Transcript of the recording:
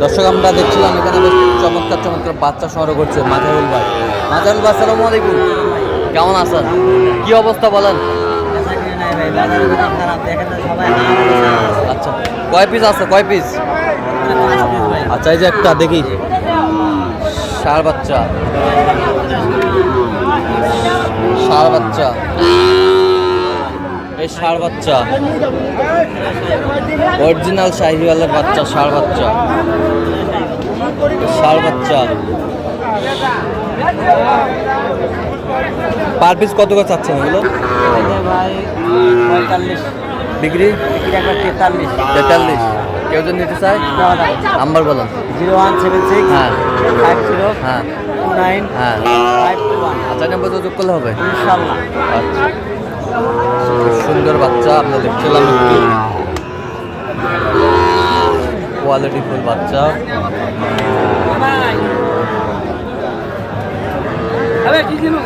দর্শক আমরা দেখছিলাম এখানে বেশ চমৎকার চমৎকার বাচ্চা সংগ্রহ করছে মাজারুল ভাই। মাজারুল ভাই আসসালামু আলাইকুম, কেমন আছেন? কি অবস্থা বলেন? আচ্ছা, কয় পিস আছে, কয় পিস? আচ্ছা, এই যে একটা দেখি, ষাঁড় বাচ্চা, ষাঁড় বাচ্চা, এই ষাঁড় বাচ্চা অরিজিনাল শাহিওয়ালের বাচ্চা, ষাঁড় বাচ্চা, ষাঁড় বাচ্চা। পার পিস কত করে চাচ্ছেন এগুলো? ভাই 45 বিক্রি 43। কেউ যদি নিতে চায় নাম্বার বলেন। 0176 হ্যাঁ 50 হ্যাঁ 29 হ্যাঁ 521 আচ্ছা, নাম্বার যোগ করলে হবে ইনশাআল্লাহ। আচ্ছা, খুব সুন্দর বাচ্চা আমরা দেখছিলাম, একটু কোয়ালিটি ফুল বাচ্চা। কি কিনো